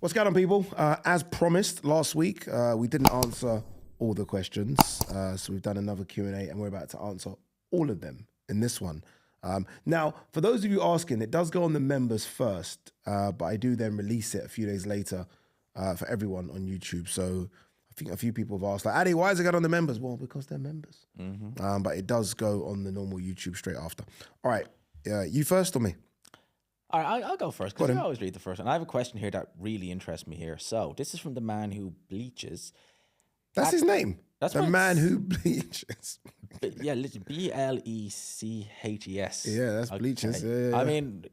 What's going on, people? As promised last week, we didn't answer all the questions, so we've done another Q&A, and we're about to answer all of them in this one. Now, for those of you asking, it does go on the members first, but I do then release it a few days later for everyone on YouTube. So I think a few people have asked, like, Ade, why is it going on the members? Well, because they're members. But it does go on the normal YouTube straight after. All right, you first or me? All right, I'll go first because you always read the first one. I have a question here that really interests me here. So this is from the man who bleaches. That's his name. That's the man who bleaches. Yeah, literally BLECHES. Yeah, that's bleaches. Yeah. I mean,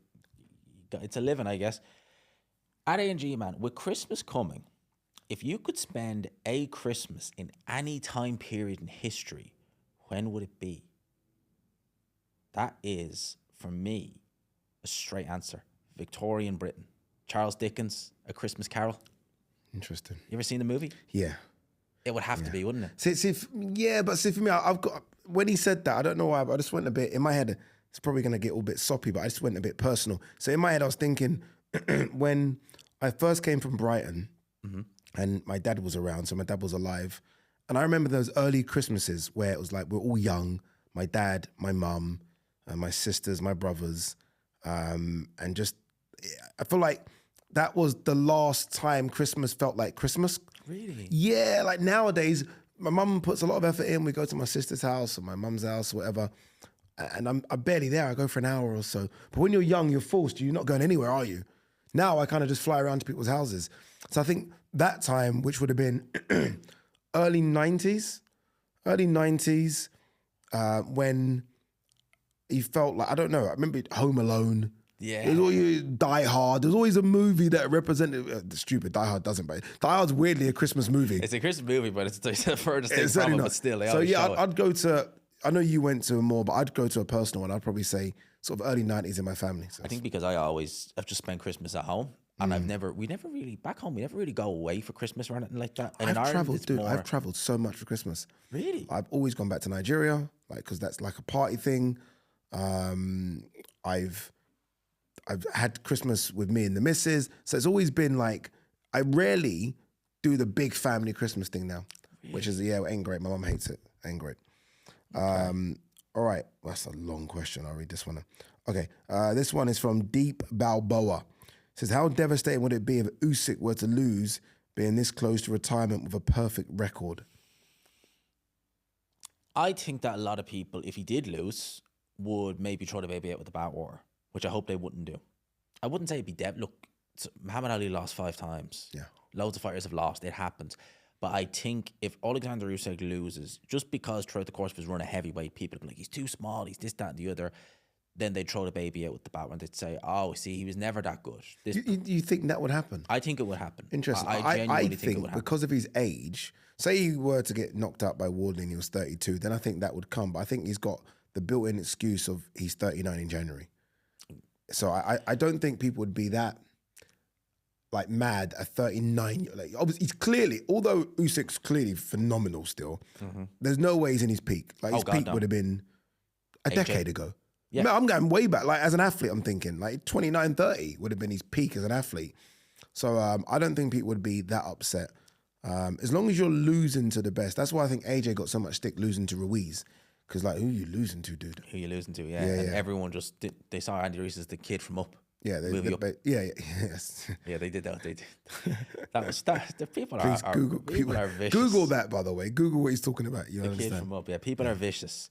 it's a living, I guess. Ade Gman, with Christmas coming, if you could spend a Christmas in any time period in history, when would it be? That is, for me, a straight answer. Victorian Britain. Charles Dickens, A Christmas Carol. Interesting. You ever seen the movie? Yeah. It would have to be, wouldn't it? See, for me, I've got, when he said that, I don't know why, but I just went a bit, in my head, it's probably going to get all a bit soppy, but I just went a bit personal. So in my head, I was thinking, when I first came from Brighton, and my dad was around, so my dad was alive, and I remember those early Christmases where it was like, we're all young, my dad, my mum, my sisters, my brothers, and just, I feel like that was the last time Christmas felt like Christmas. Really? Yeah, like nowadays, my mum puts a lot of effort in. We go to my sister's house or my mum's house or whatever, and I'm barely there. I go for an hour or so. But when you're young, you're forced. You're not going anywhere, are you? Now I kind of just fly around to people's houses. So I think that time, which would have been early 90s, when you felt like, I don't know, I remember Home Alone. Yeah. There's always Die Hard. There's always a movie that represented, stupid, Die Hard doesn't, but Die Hard's weirdly a Christmas movie. It's a Christmas movie, but it's the furthest thing It's from it, not. but still. They So always yeah, show it. I'd go to, I know you went to more, but I'd go to a personal one. I'd probably say sort of early 90s in my family. So I think because I've just spent Christmas at home, and we never really go away for Christmas or anything like that. And in Ireland, traveled, dude. I've traveled so much for Christmas. Really? I've always gone back to Nigeria, like, because that's like a party thing. I've had Christmas with me and the missus, so it's always been like, I rarely do the big family Christmas thing now, which is, it ain't great. My mum hates it. Ain't great. Okay. All right, that's a long question. I'll read this one. Okay, this one is from Deep Balboa. It says, how devastating would it be if Usyk were to lose, being this close to retirement with a perfect record? I think that a lot of people, if he did lose, would maybe throw the baby out with the bathwater, which I hope they wouldn't do. I wouldn't say it'd be dead. Look, Muhammad Ali lost 5 times. Yeah. Loads of fighters have lost. It happens. But I think if Alexander Usyk loses, just because throughout the course of his run a heavyweight, people would be like, he's too small, he's this, that, and the other, then they'd throw the baby out with the bathwater and they'd say, oh, see, he was never that good. You think that would happen? I think it would happen. Interesting. I genuinely think it would happen. Because of his age, say he were to get knocked out by Wardley and he was 32, then I think that would come. But I think he's got the built-in excuse of he's 39 in January. So I don't think people would be that like mad at 39. Like, obviously, he's clearly, although Usyk's clearly phenomenal still, there's no way he's in his peak. Like his peak would have been a decade ago. Yeah. I'm going way back. Like as an athlete, I'm thinking like 29, 30 would have been his peak as an athlete. So I don't think people would be that upset. As long as you're losing to the best. That's why I think AJ got so much stick losing to Ruiz. Because, like, who are you losing to, dude? Who you losing to, yeah. And everyone just, they saw Andy Ruiz as the kid from Up. Yeah, yes. Yeah, they did that. They did. The people Please are Google, people are vicious. Google that, by the way. Google what he's talking about. You the understand? Kid from Up, yeah. People are vicious.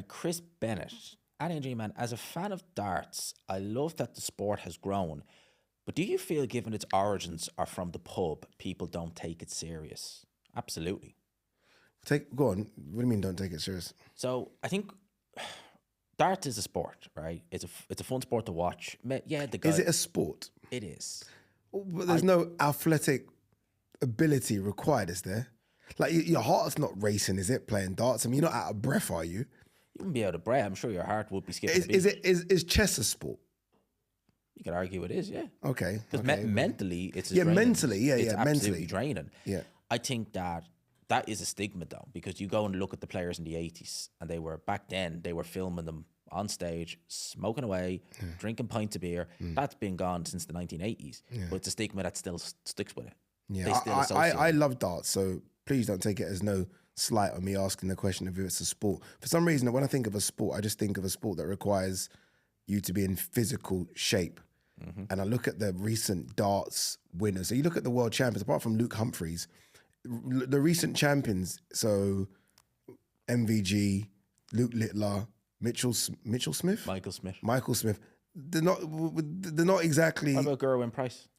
Chris Bennett, Ade Gman, as a fan of darts, I love that the sport has grown. But do you feel, given its origins are from the pub, people don't take it serious? Absolutely. Go on. What do you mean don't take it serious? So I think darts is a sport, right? It's a fun sport to watch. Yeah, is it a sport? It is. But there's no athletic ability required, is there? Like your heart's not racing, is it? Playing darts. I mean, you're not out of breath, are you? You wouldn't be out of breath. I'm sure your heart would be skipping. Is chess a sport? You could argue it is, yeah. Okay. Because mentally, it's mentally, it's mentally absolutely draining. Yeah. I think that is a stigma though, because you go and look at the players in the 80s, and they were filming them on stage, smoking away, drinking pints of beer. That's been gone since the 1980s. But it's a stigma that still sticks with it. Yeah, They still associate I it. love darts, so please don't take it as no slight on me asking the question of if it's a sport. For some reason, when I think of a sport, I just think of a sport that requires you to be in physical shape. And I look at the recent darts winners. So you look at the world champions, apart from Luke Humphreys, the recent champions, so MVG, Luke Littler, Michael Smith, they're not exactly. What about Gerwin Price?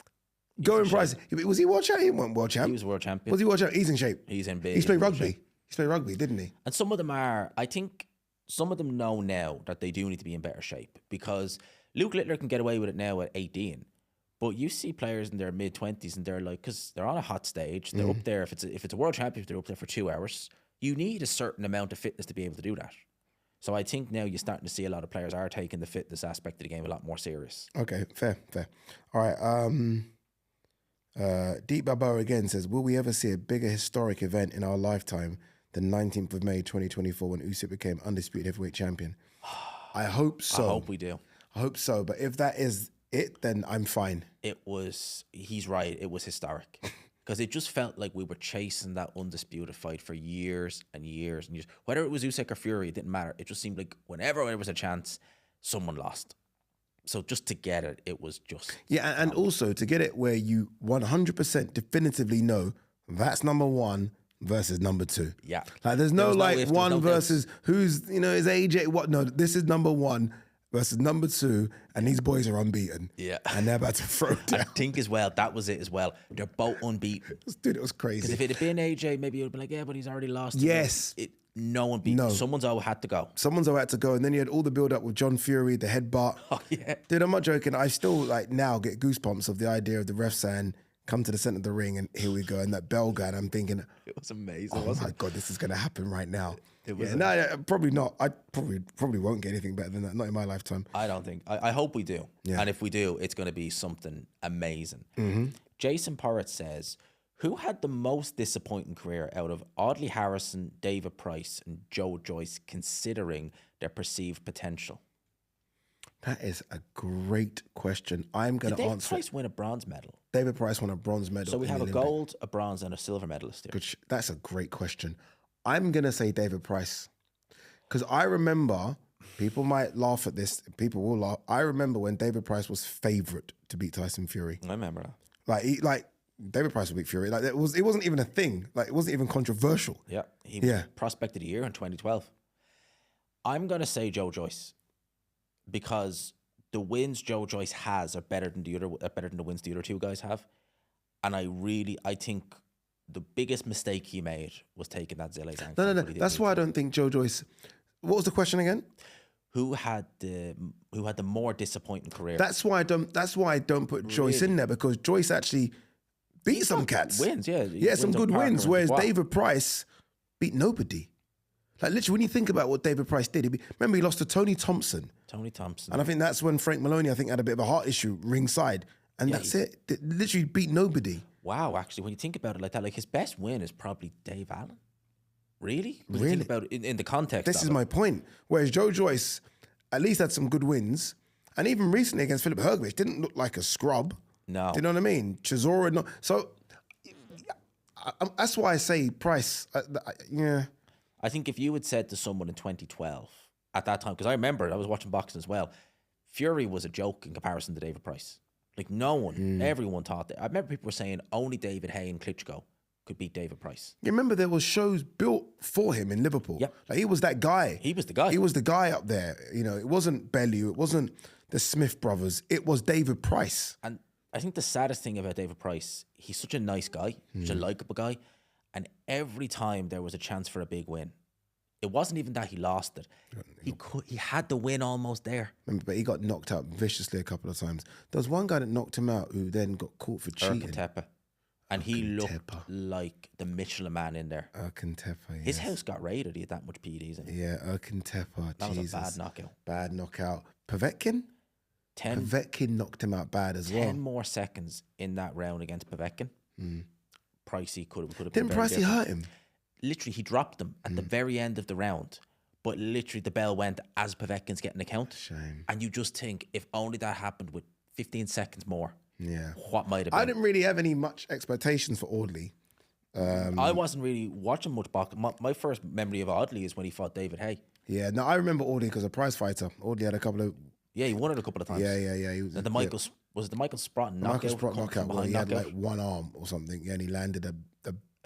Gerwin Price, was he world champ? He wasn't world champ. He was world champion. Was he world champ? He's in shape. He's in big. He's playing rugby. He's playing rugby, didn't he? And some of them are, I think some of them know now that they do need to be in better shape, because Luke Littler can get away with it now at 18. But you see players in their mid-20s and they're like, because they're on a hot stage, they're up there. If it's a world championship, they're up there for 2 hours. You need a certain amount of fitness to be able to do that. So I think now you're starting to see a lot of players are taking the fitness aspect of the game a lot more serious. Okay, fair. All right. Deep Balboa again says, will we ever see a bigger historic event in our lifetime than 19th of May 2024 when Usyk became undisputed heavyweight champion? I hope so. I hope we do. I hope so. But if that is it, then I'm fine. He's right, it was historic. Because it just felt like we were chasing that undisputed fight for years and years and years. Whether it was Usyk or Fury, it didn't matter. It just seemed like whenever there was a chance, someone lost. So just to get it, it was just... Yeah, and also to get it where you 100% definitively know that's number one versus number two. Yeah. Like there's no like one versus doubts. who's, is AJ, what? No, this is number one versus number two, and these boys are unbeaten. Yeah. And they're about to throw down. I think as well, that was it as well. They're both unbeaten. Dude, it was crazy. Because if it had been AJ, maybe it would have been like, yeah, but he's already lost. Yes. No one beat. No. Someone's all had to go. Someone's all had to go. And then you had all the build up with John Fury, the headbutt. Oh, yeah. Dude, I'm not joking. I still like now get goosebumps of the idea of the ref saying, come to the center of the ring and here we go. And that bell guy, and I'm thinking, It was amazing, oh wasn't my it? God, this is going to happen right now. It was probably not. I probably won't get anything better than that. Not in my lifetime. I don't think. I hope we do. Yeah. And if we do, it's going to be something amazing. Mm-hmm. Jason Porritt says, who had the most disappointing career out of Audley Harrison, David Price, and Joe Joyce, considering their perceived potential? That is a great question. I'm going to answer. David Price win a bronze medal? David Price won a bronze medal. So we have a Olympic. gold, a bronze, and a silver medalist here. That's a great question. I'm going to say David Price. Because I remember, people might laugh at this, people will laugh. I remember when David Price was favourite to beat Tyson Fury. I remember that. Like David Price would beat Fury. Like it wasn't even a thing. Like it wasn't even controversial. Yeah. He was prospect of the year in 2012. I'm going to say Joe Joyce, because the wins Joe Joyce has are better than the wins the other two guys have. And I think the biggest mistake he made was taking that Zille's ankle. No. That's why I don't think Joe Joyce. What was the question again? Who had the more disappointing career? That's why I don't put Joyce in there, because Joyce actually beat some cats. Wins, yeah. Yeah, some good wins. Whereas David Price beat nobody. Like literally, when you think about what David Price did, remember he lost to Tony Thompson. And I think that's when Frank Maloney, I think, had a bit of a heart issue ringside. And that's it. They literally beat nobody. Wow, actually, when you think about it like that, like his best win is probably Dave Allen. Really? When Really? you think about it in the context This is my point. Whereas Joe Joyce at least had some good wins. And even recently against Philip Hergovich, didn't look like a scrub. No. Do you know what I mean? Chisora, no. So that's why I say Price. Yeah. I think if you had said to someone in 2012, at that time, because I remember I was watching boxing as well, Fury was a joke in comparison to David Price. Like no one, everyone thought that. I remember people were saying only David Hay and Klitschko could beat David Price. You remember there was shows built for him in Liverpool. Yep. Like he was that guy. He was the guy. He was the guy up there. It wasn't Bellew. It wasn't the Smith brothers. It was David Price. And I think the saddest thing about David Price, he's such a nice guy, such a likable guy. And every time there was a chance for a big win, it wasn't even that he lost it. He had the win almost there. Remember, but he got knocked out viciously a couple of times. There was one guy that knocked him out who then got caught for cheating. Tepe. And he looked like the Michelin man in there. Tepe, yes. His house got raided. He had that much PEDs in it. Yeah, Tepe. That Jesus. was a bad knockout. Bad knockout. Povetkin? Povetkin knocked him out bad as well. 10 more seconds in that round against Povetkin. Pricey could have been Didn't very Pricey different. hurt him? Literally, he dropped him at the very end of the round. but literally the bell went as Povetkin's getting a count. Shame. And you just think, if only that happened with 15 seconds more, Yeah. what might have been. I didn't really have any much expectations for Audley. I wasn't really watching much boxing. My first memory of Audley is when he fought David Hay. Yeah, no, I remember Audley because a prize fighter. Audley had a couple of... Yeah, he won it a couple of times. Yeah. He was, And the Michael, was it the Michael Sprott knockout? Michael Sprott knockout where he had knockout? like one arm or something. Yeah, and he landed a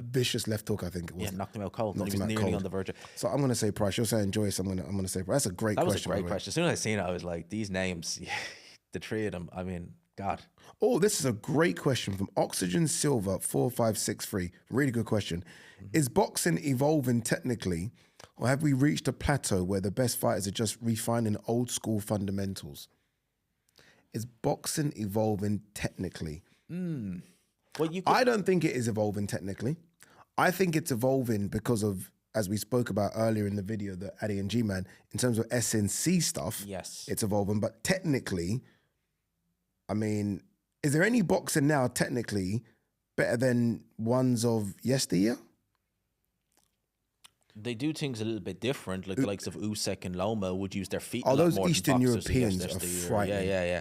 vicious left hook, I think it was. Yeah, knocked him out cold. Knocked And he him was out nearly cold. on the verge of... So I'm going to say Price. You're saying Joyce. I'm going to say Price. That's a great That was question. a great question. As soon as I seen it, I was like, these names, the three of them, I mean, God. Oh, this is a great question from Oxygen Silver 4563. Really good question. Is boxing evolving technically, or have we reached a plateau where the best fighters are just refining old school fundamentals? Is boxing evolving technically? Well, you could, I don't think it is evolving technically. I think it's evolving because of, as we spoke about earlier in the video, the Ade and Gman, in terms of SNC stuff, yes. it's evolving. But technically, I mean, is there any boxing now technically better than ones of yesteryear? They do things a little bit different. Like the likes of Usyk and Loma would use their feet. Oh, a lot those more than Eastern boxers Europeans used are yesteryear. frightening. Yeah.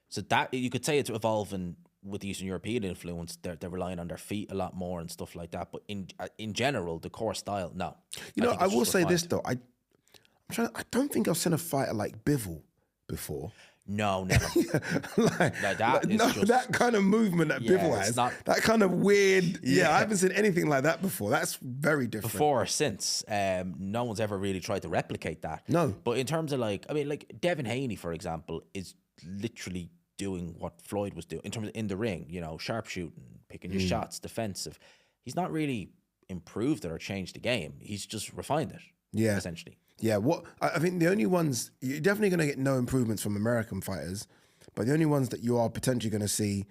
So that you could say it's evolving with the Eastern European influence. They're relying on their feet a lot more and stuff like that. But in general, the core style, no. You know, think I it's will just say this refined. though. I don't think I've seen a fighter like Bivol before. No, never. That kind of movement that Bivol has, that kind of weird. Yeah, I haven't seen anything like that before. That's very different. Before or since, no one's ever really tried to replicate that. No. But in terms of like Devin Haney, for example, is literally doing what Floyd was doing in terms of in the ring, sharpshooting, picking your shots, defensive. He's not really improved it or changed the game. He's just refined it. Yeah. Essentially. Yeah, I think the only ones, you're definitely going to get no improvements from American fighters, but the only ones that you are potentially going to see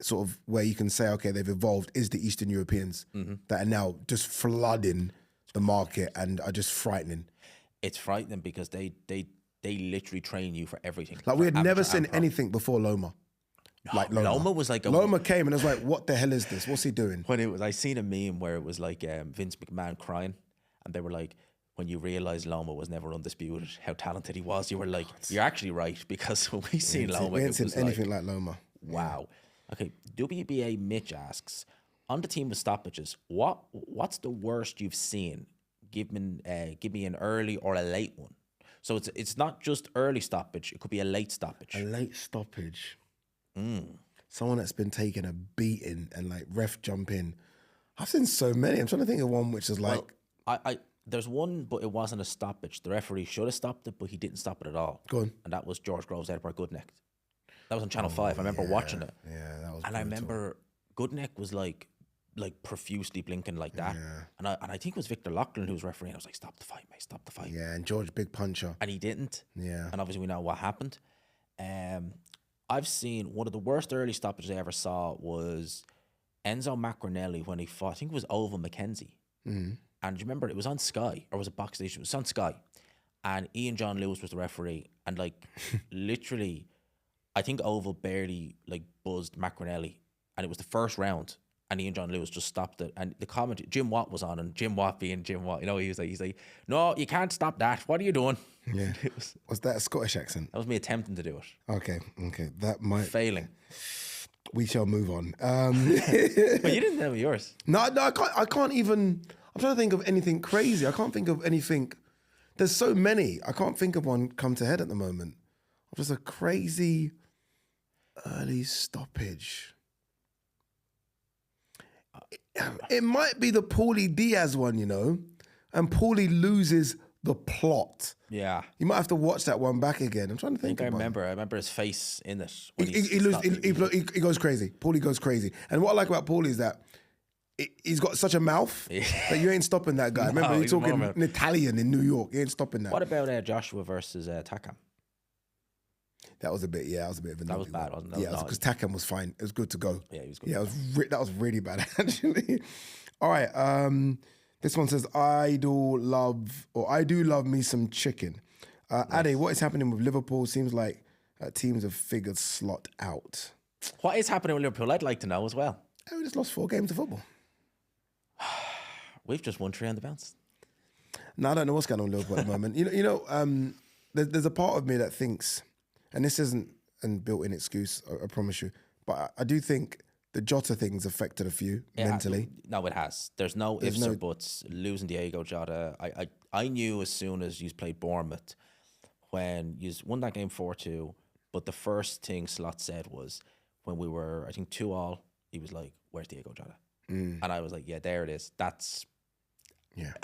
sort of where you can say, okay, they've evolved is the Eastern Europeans that are now just flooding the market and are just frightening. It's frightening because they literally train you for everything. Like we had never seen anything before Loma. Like Loma was like Loma came and I was like, what the hell is this? What's he doing? I seen a meme where it was like Vince McMahon crying and they were like, when you realise Loma was never undisputed, how talented he was, you were like, you're actually right, because when we seen Loma, we ain't seen anything like Loma. Wow. Okay, WBA Mitch asks, on the team of stoppages, what's the worst you've seen? Give me an early or a late one. So it's not just early stoppage, it could be a late stoppage. A late stoppage. Someone that's been taking a beating and like ref jump in. I've seen so many. I'm trying to think of one which is like... Well, there's one, but it wasn't a stoppage. The referee should have stopped it, but he didn't stop it at all. Go on. And that was George Groves Edinburgh Goodneck. That was on Channel 5. I remember watching it. Yeah, that was. And brutal. I remember Goodneck was like profusely blinking like that. Yeah. And I think it was Victor Loughlin who was refereeing. I was like, stop the fight, mate, stop the fight. Yeah, and George, big puncher. And he didn't. Yeah. And obviously we know what happened. I've seen one of the worst early stoppages I ever saw was Enzo Macronelli when he fought, I think it was Oval McKenzie. And do you remember, it was on Sky, or was it Box Station? It was on Sky. And Ian John Lewis was the referee. And like, literally, I think Oval barely like buzzed Macronelli. And it was the first round. And Ian John Lewis just stopped it. And the comment, Jim Watt was on, and Jim Watt being Jim Watt, he's like, no, you can't stop that. What are you doing? Yeah. Was that a Scottish accent? That was me attempting to do it. Okay. That might... Failing. We shall move on. But you didn't tell me yours. No, I can't even... I'm trying to think of anything crazy. I can't think of anything. There's so many. I can't think of one come to head at the moment. Just a crazy early stoppage. It might be the Paulie Diaz one, and Paulie loses the plot. Yeah. You might have to watch that one back again. I'm trying to think. I remember his face in it. When He goes crazy. Paulie goes crazy. And what I like about Paulie is that he's got such a mouth that you ain't stopping that guy. Remember, he's talking in Italian in New York. You ain't stopping that. What about Joshua versus Takam? That was a bit of a... That was bad, wasn't it? Yeah, because Takam was fine. It was good to go. Yeah, he was good. Yeah, that was really bad, actually. All right, this one says, I do love me some chicken. Ade, what is happening with Liverpool? Seems like teams have figured slot out. What is happening with Liverpool? I'd like to know as well. We just lost 4 games of football. We've just won 3 on the bounce. No, I don't know what's going on with Liverpool at the moment. There's a part of me that thinks, and this isn't a built-in excuse, I promise you, but I do think the Jota thing's affected a few mentally. No, it has. There's no ifs or buts. Losing Diego Jota, I knew as soon as you played Bournemouth when you won that game 4-2. But the first thing Slot said was when we were, I think 2-2. He was like, "Where's Diego Jota?" And I was like, "Yeah, there it is." That's yeah.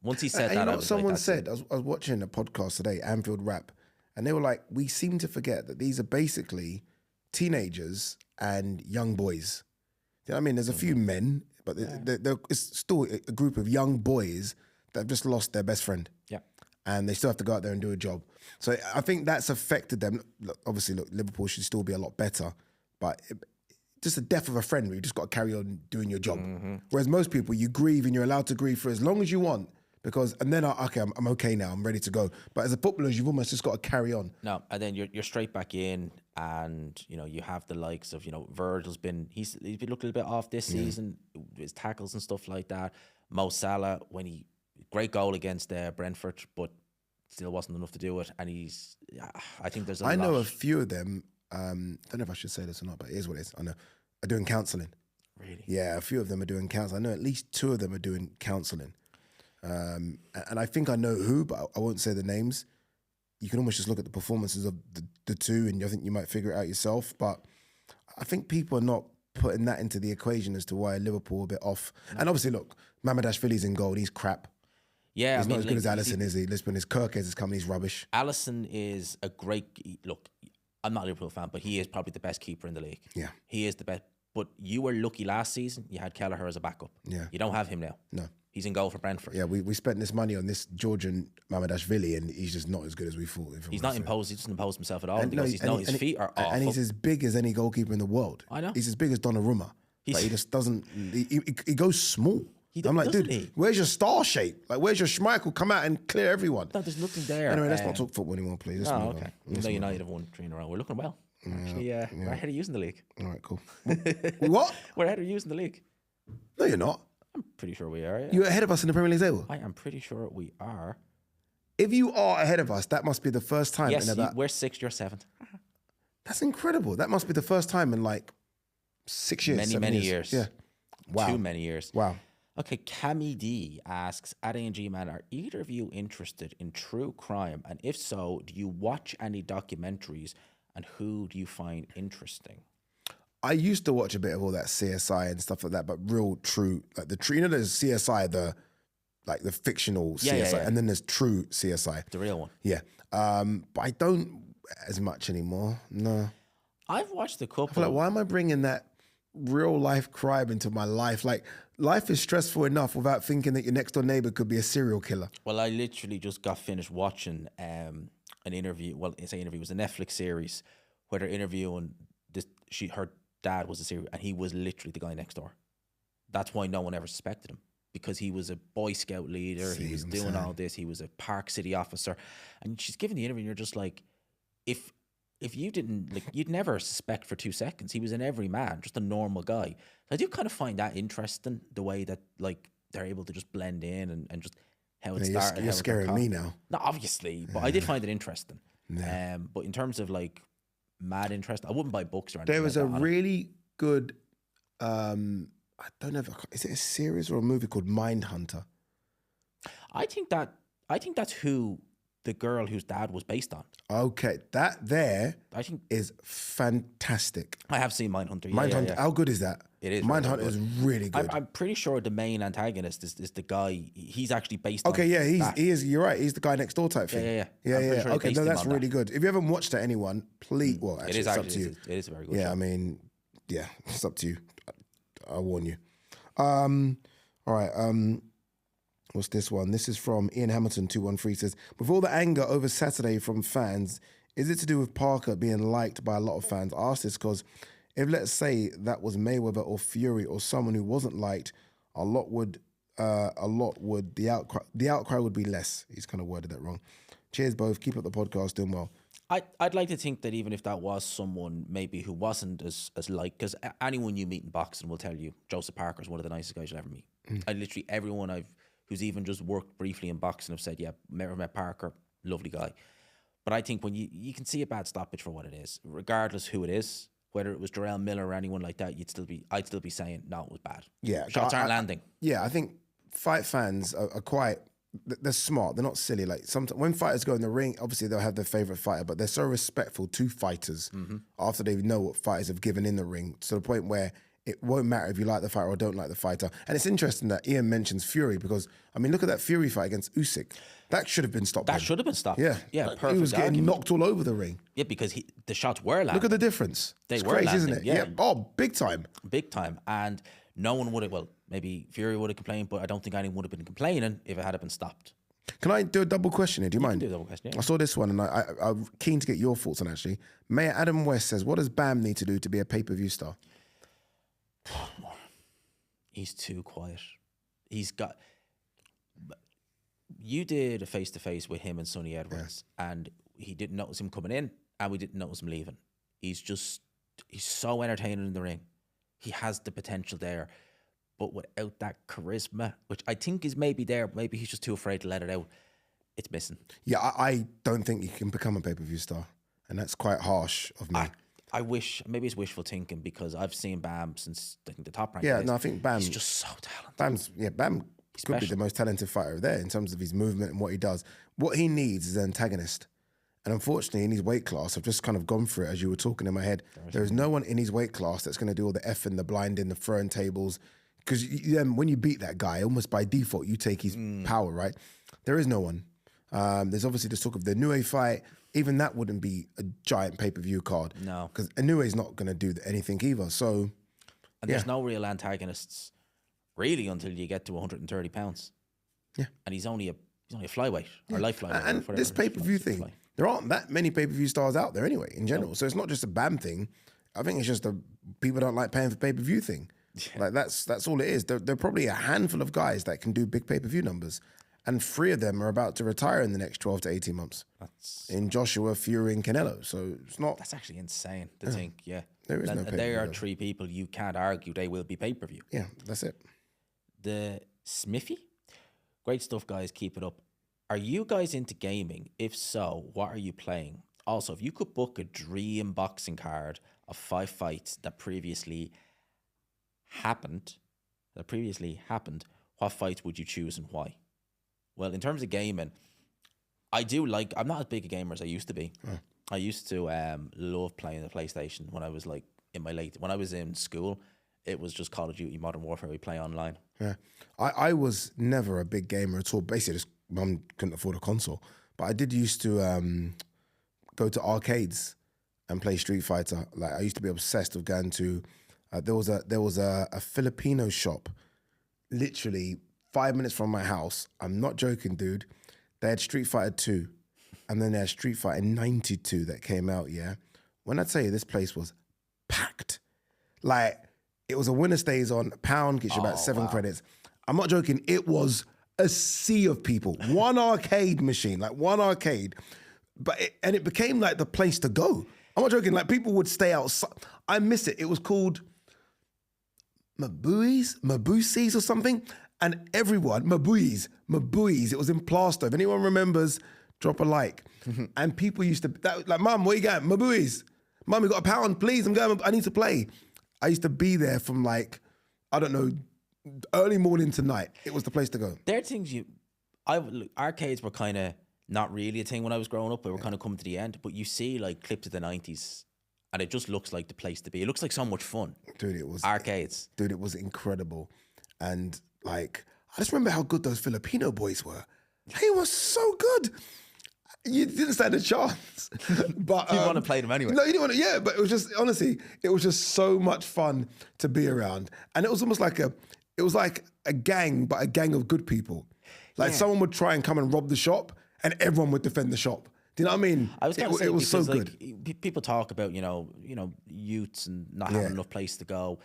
Once he said that, you know what someone said? I was watching a podcast today, Anfield Rap, and they were like, "We seem to forget that these are basically teenagers and young boys." You know what I mean? There's a few men, but it's still a group of young boys that have just lost their best friend. Yeah. And they still have to go out there and do a job. So I think that's affected them. Obviously, Liverpool should still be a lot better, but just the death of a friend where you just got to carry on doing your job. Whereas most people, you grieve and you're allowed to grieve for as long as you want and then I'm okay now, I'm ready to go. But as a footballer, you've almost just got to carry on. No, and then you're straight back in, and you have the likes of Virgil's been he's been looking a little bit off this season, his tackles and stuff like that. Mo Salah, great goal against Brentford, but still wasn't enough to do it. And I think there's I know a few of them. Don't know if I should say this or not, but it is what it is. I know are doing counselling. Really? Yeah, a few of them are doing counselling. I know at least 2 of them are doing counselling. And I think I know who, but I won't say the names. You can almost just look at the performances of the 2 and I think you might figure it out yourself. But I think people are not putting that into the equation as to why Liverpool are a bit off. And obviously, look, Mamadashvili's in goal. He's crap. Yeah, he's not as good as Alisson, is he? Lisbon, his Kirkes is coming, he's rubbish. Alisson is a great look. I'm not a Liverpool fan, but he is probably the best keeper in the league. Yeah. He is the best. But you were lucky last season, you had Kelleher as a backup. Yeah. You don't have him now. No. He's in goal for Brentford. Yeah, we spent this money on this Georgian Mamadashvili and he's just not as good as we thought. He's not imposed. He doesn't impose himself at all because his feet are awful. And he's as big as any goalkeeper in the world. I know. He's as big as Donnarumma. Like, he just doesn't, he goes small. I'm like, dude, where's your star shape? Like, where's your Schmeichel? Come out and clear everyone. No, there's nothing there. Anyway, let's not talk football anymore, please. Okay. Even though United have won 3 in a row. We're looking well. Actually, we're ahead of you in the league. All right, cool. What? We're ahead of you in the league. No, you're not. I'm pretty sure we are. Yeah. You're ahead of us in the Premier League table? I am pretty sure we are. If you are ahead of us, that must be the first time. Yes, we're 6th, you're 7th. That's incredible. That must be the first time in like 6 years. Many years. Yeah. Wow. Too many years. Wow. Okay, Cami D asks, Ade Gman, are either of you interested in true crime? And if so, do you watch any documentaries? And who do you find interesting? I used to watch a bit of all that CSI and stuff like that, but real true, like the true, there's CSI, the fictional CSI, and then there's true CSI. The real one. Yeah. But I don't as much anymore. No. I've watched a couple. I feel like, why am I bringing that real life crime into my life? Like, life is stressful enough without thinking that your next door neighbor could be a serial killer. Well, I literally just got finished watching an interview. Well, it's an interview. It was a Netflix series where they're interviewing her dad was a serial, and he was literally the guy next door. That's why no one ever suspected him, because he was a Boy Scout leader. He was doing all this. He was a Park City officer, and she's giving the interview, and you're just like, if you didn't, like, you'd never suspect for 2 seconds. He was an everyman, just a normal guy. So I do kind of find that interesting, the way that, like, they're able to just blend in and just how it started. You're scaring me now. No, obviously, but I did find it interesting. Yeah. But in terms of, like, mad interest, I wouldn't buy books or anything. There was a really good, I don't know, is it a series or a movie called Mindhunter? I think that's who the girl whose dad was based on. Okay, that there I think is fantastic. I have seen Mindhunter. Mindhunter, how good is that? It is. Mindhunter is really good. I'm pretty sure the main antagonist is the guy. He's actually based on. Okay, yeah, he is. You're right. He's the guy next door type thing. Yeah. Sure okay, no, that's really good. If you haven't watched it, anyone, please. Well, actually, it's up to you. It is a very good. Yeah, show. I mean, yeah, it's up to you. I warn you. All right. What's this one? This is from Ian Hamilton 213. Says, with all the anger over Saturday from fans, is it to do with Parker being liked by a lot of fans? I ask this because if, let's say, that was Mayweather or Fury or someone who wasn't liked, the outcry would be less. He's kind of worded that wrong. Cheers, both. Keep up the podcast. Doing well. I'd like to think that even if that was someone maybe who wasn't as liked, because anyone you meet in boxing will tell you Joseph Parker's one of the nicest guys you'll ever meet. Everyone who's even just worked briefly in boxing have said, yeah, met Parker, lovely guy. But I think when you can see a bad stoppage for what it is, regardless who it is, whether it was Jarrell Miller or anyone like that, I'd still be saying, no, it was bad. Yeah. Shots aren't landing. Yeah, I think fight fans are quite, they're smart. They're not silly. Like sometimes when fighters go in the ring, obviously they'll have their favorite fighter, but they're so respectful to fighters after they know what fighters have given in the ring, to the point where it won't matter if you like the fighter or don't like the fighter. And it's interesting that Ian mentions Fury because, I mean, look at that Fury fight against Usyk. That should have been stopped. That should have been stopped. Yeah. Yeah, like, perfect he was getting argument. knocked all over the ring. Yeah, because the shots were landing. Look at the difference. It's were crazy, landing, isn't it? yeah. Oh, big time. Big time. And no one would have, well, maybe Fury would have complained, but I don't think anyone would have been complaining if it had been stopped. Can I do a double question here? Do you mind? Do a double question, yeah. I saw this one and I'm keen to get your thoughts on it, actually. Mayor Adam West says, what does Bam need to do to be a pay-per-view star? He's too quiet. He's got... You did a face-to-face with him and Sonny Edwards, and he didn't notice him coming in, and we didn't notice him leaving. He's so entertaining in the ring. He has the potential there, but without that charisma, which I think is maybe there, maybe he's just too afraid to let it out, it's missing. Yeah, I don't think he can become a pay-per-view star, and that's quite harsh of me. I wish, maybe it's wishful thinking, because I've seen Bam since I think the top rank. Yeah, no, I think Bam... He's just so talented. Bam could be the most talented fighter there in terms of his movement and what he does. What he needs is an antagonist. And unfortunately, in his weight class, I've just kind of gone through it as you were talking in my head. There is no one in his weight class that's going to do all the effing, the blinding, the throwing tables. Because when you beat that guy, almost by default, you take his power, right? There is no one. There's obviously this talk of the Inoue fight. Even that wouldn't be a giant pay-per-view card. No. Because Inoue's not going to do anything either. So, and there's no real antagonists, really, until you get to 130 pounds. Yeah. And he's only a flyweight, or light flyweight. And this pay-per-view thing, there aren't that many pay-per-view stars out there anyway, in general. So it's not just a Bam thing. I think it's just a people don't like paying for pay-per-view thing. Yeah. Like that's all it is. There are probably a handful of guys that can do big pay-per-view numbers. And 3 of them are about to retire in the next 12 to 18 months. In Joshua, Fury, and Canelo. So it's not... That's actually insane to think, yeah. There is no pay-per-view. There are 3 people you can't argue they will be pay-per-view. Yeah, that's it. The Smithy? Great stuff, guys. Keep it up. Are you guys into gaming? If so, what are you playing? Also, if you could book a dream boxing card of 5 fights that previously happened, what fights would you choose and why? Well, in terms of gaming, I'm not as big a gamer as I used to be. I used to love playing the PlayStation when I was like when I was in school. It was just Call of Duty Modern Warfare we play online. Yeah. I was never a big gamer at all. Basically, just mum couldn't afford a console. But I did used to go to arcades and play Street Fighter. Like I used to be obsessed with going to, there was a Filipino shop literally 5 minutes from my house. I'm not joking, dude. They had Street Fighter 2 and then they had Street Fighter 92 that came out, yeah? When I tell you this place was packed. Like, it was a winner stays on, £1 gets you about 7 credits. I'm not joking. It was a sea of people. One arcade machine, like one arcade. And it became like the place to go. I'm not joking. Like people would stay outside. I miss it. It was called Mabui's or something. And everyone, Mabui's, it was in Plaster. If anyone remembers, drop a like. And people used to, like, Mum, where you going? Mabui's. Mum, you got £1, please. I need to play. I used to be there from like, I don't know, early morning to night. It was the place to go. There are things arcades were kind of not really a thing when I was growing up. They were kind of coming to the end. But you see like clips of the 90s and it just looks like the place to be. It looks like so much fun. Dude, it was. Arcades. Dude, it was incredible. And like, I just remember how good those Filipino boys were. They were so good. You didn't stand a chance. But you want to play them anyway. No, you didn't want to, yeah, but it was just, honestly, it was just so much fun to be around. And it was almost like a gang, but a gang of good people. Like someone would try and come and rob the shop and everyone would defend the shop. Do you know what I mean? I was going to say, it was so good. Like, people talk about, youths and not having enough place to go.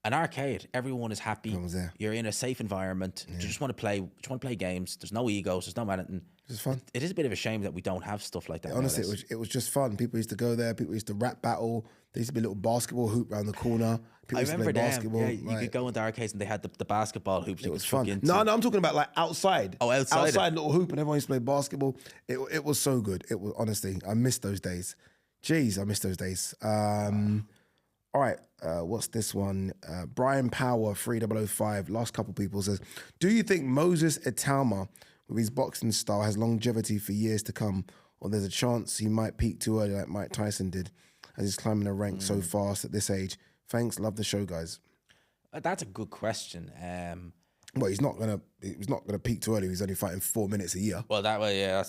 An arcade, everyone is happy. You're in a safe environment. You just want to play. Games. There's no egos. There's no anything. It was fun. It is a bit of a shame that we don't have stuff like that. Honestly, it was just fun. People used to go there. People used to rap battle. There used to be a little basketball hoop around the corner. People I used remember to play them. basketball. Yeah, you could go into arcades and they had the basketball hoops. It was fun. No, I'm talking about like outside. Oh, outside little hoop, and everyone used to play basketball. It was so good. It was, honestly, I miss those days. Jeez, I miss those days. All right, what's this one? Brian Power 3005. Last couple people says, do you think Moses Itauma with his boxing style has longevity for years to come, or there's a chance he might peak too early like Mike Tyson did, as he's climbing the ranks so fast at this age? Thanks, love the show, guys. That's a good question. Well, he's not gonna peak too early. He's only fighting 4 minutes a year. Well, that way, yeah,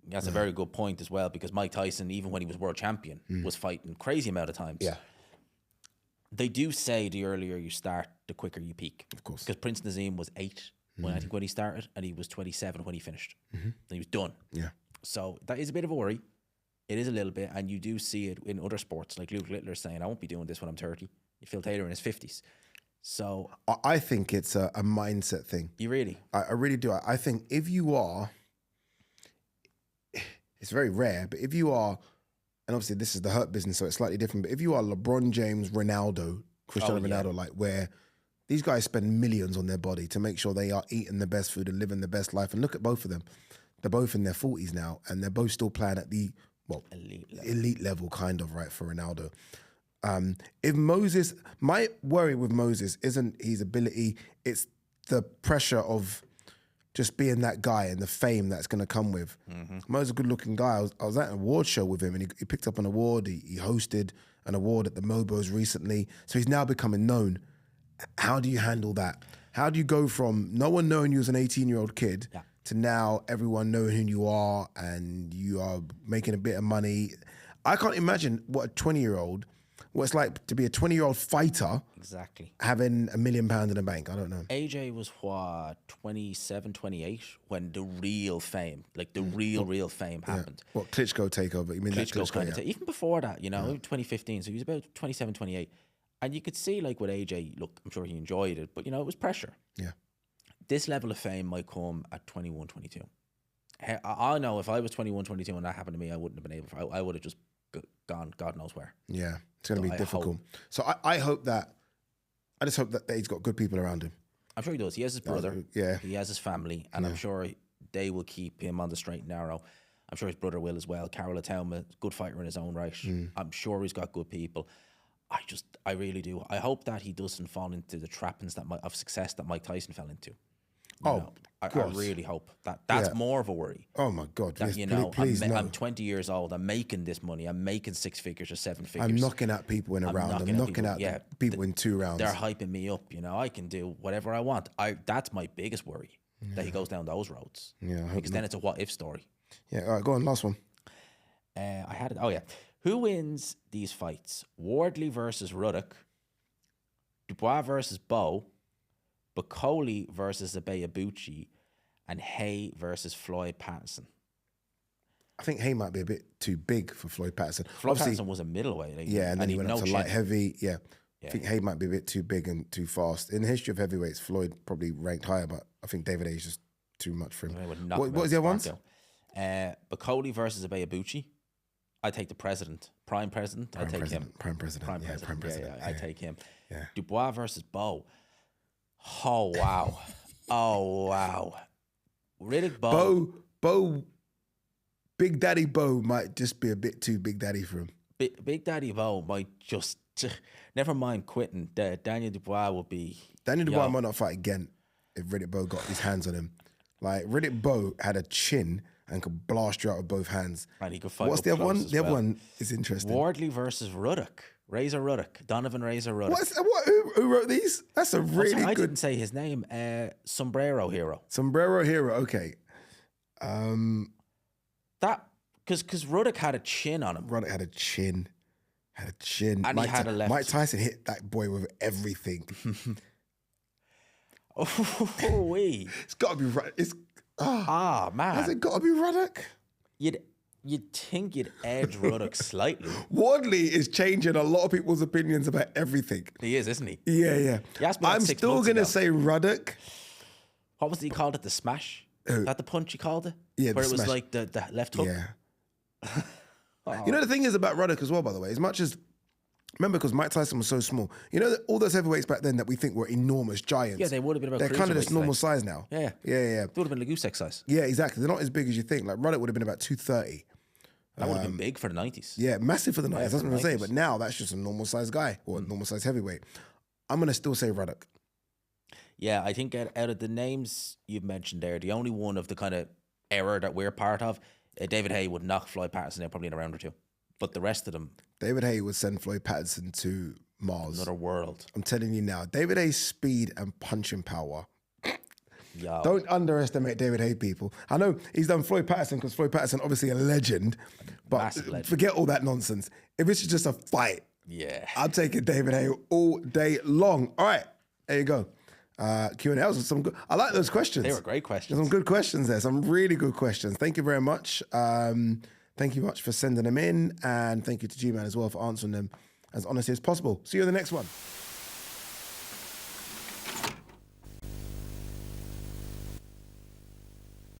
that's a very good point as well, because Mike Tyson, even when he was world champion, was fighting crazy amount of times. Yeah. They do say the earlier you start, the quicker you peak. Of course. Because Prince Nazim was 8 when he started, and he was 27 when he finished. Then he was done. Yeah. So that is a bit of a worry. It is a little bit, and you do see it in other sports, like Luke Littler saying, I won't be doing this when I'm 30. Phil Taylor in his 50s. So I think it's a mindset thing. You really? I really do. I think if you are, it's very rare, but if you are, and obviously this is the hurt business, so it's slightly different, but if you are LeBron James, Ronaldo, Cristiano Ronaldo, like where these guys spend millions on their body to make sure they are eating the best food and living the best life. And look at both of them. They're both in their 40s now, and they're both still playing at the, elite level kind of, right, for Ronaldo. If Moses, my worry with Moses isn't his ability, it's the pressure of just being that guy and the fame that's going to come with. Mo's a good-looking guy. I was at an award show with him, and he picked up an award. He hosted an award at the Mobos recently, so he's now becoming known. How do you handle that? How do you go from no one knowing you as an 18-year-old kid to now everyone knowing who you are and you are making a bit of money? I can't imagine what a 20-year-old, what it's like to be a 20-year-old fighter. Exactly. Having £1 million in the bank. I don't know. AJ was 27, 28 when the real fame, like the real fame happened. What, Klitschko takeover? You mean Klitschko kind of even before that, 2015. So he was about 27, 28. And you could see, like, with AJ, look, I'm sure he enjoyed it, but, it was pressure. Yeah. This level of fame might come at 21, 22. I know if I was 21, 22 and that happened to me, I wouldn't have been able to. I would have just gone God knows where. Yeah, it's going to be difficult. So I just hope that he's got good people around him. I'm sure he does. He has his brother. Yeah. He has his family. And I'm sure they will keep him on the straight and narrow. I'm sure his brother will as well. Carol Itauma, good fighter in his own right. I'm sure he's got good people. I really do. I hope that he doesn't fall into the trappings of success that Mike Tyson fell into. I really hope that's more of a worry. Oh my God! That, please, I'm 20 years old. I'm making this money. I'm making 6 figures or 7 figures. I'm knocking out people in a round. I'm knocking out people in 2 rounds. They're hyping me up. I can do whatever I want. That's my biggest worry, that he goes down those roads. Yeah, because then it's a what if story. Yeah. All right, go on. Last one. I had it. Oh yeah. Who wins these fights? Wardley versus Ruddock, Dubois versus Bowe, Bacoli versus Abeyabuchi, and Hay versus Floyd Patterson. I think Hay might be a bit too big for Floyd Patterson. Floyd Patterson was a middleweight. And then he went up to light heavy. Yeah. I think Hay might be a bit too big and too fast. In the history of heavyweights, Floyd probably ranked higher, but I think David Hay is just too much for him. What was the other ones? Bacoli versus Abeyabuchi. I take the president. Prime president. I take him. Prime president. Yeah, I take him. Yeah. Dubois versus Bowe. Oh, wow. Oh, wow. Riddick Bowe, Big Daddy Bowe might just be a bit too Big Daddy for him. Big Daddy Bowe might just, never mind quitting. Daniel Dubois will be. Daniel Dubois might not fight again if Riddick Bowe got his hands on him. Like, Riddick Bowe had a chin and could blast you out with both hands. And he could fight. What's the other one? The other one is interesting. Wardley versus Ruddock. Razor Ruddock. Donovan Razor Ruddock. Who wrote these? That's a really good... I didn't say his name. Sombrero Hero. Sombrero Hero, okay. That... Because Ruddock had a chin on him. Ruddock had a chin. And he had a left. Mike Tyson hit that boy with everything. Oh, wee. It's got to be... man. Has it got to be Ruddock? You'd think you'd edge Ruddock slightly. Wardley is changing a lot of people's opinions about everything. He is, isn't he? Yeah. I'm still going to say Ruddock. What was he called it? The Smash? Is that the punch you called it? Yeah, where the it was smash. like the left hook. Yeah. You know, the thing is about Ruddock as well, by the way, as much as, remember, because Mike Tyson was so small, you know, all those heavyweights back then that we think were enormous giants. Yeah, they would have been about They're kind of just cruiserweights normal today. size now. Yeah. Yeah. They would have been like Usyk size. Yeah, exactly. They're not as big as you think. Like Ruddock would have been about 230. That would have been big for the 90s. Yeah, massive for the 90s. That's what I'm saying. 90s. But now that's just a normal size guy or a normal size heavyweight. I'm going to still say Ruddock. Yeah, I think out of the names you've mentioned there, the only one of the kind of era that we're part of, David Haye would knock Floyd Patterson out probably in a round or two. But the rest of them, David Haye would send Floyd Patterson to Mars. another world. I'm telling you now, David Haye's speed and punching power. Yeah. Don't underestimate David Haye, people. I know he's done Floyd Patterson because Floyd Patterson obviously a legend, but Massive legend. forget all that nonsense. If it's just a fight, Yeah. I'm taking David Haye all day long. All right, there you go. Q&As with some good. I like those questions. They were great questions. There's some good questions there. Some really good questions. Thank you very much. Thank you much for sending them in, and thank you to G-Man as well for answering them as honestly as possible. See you in the next one.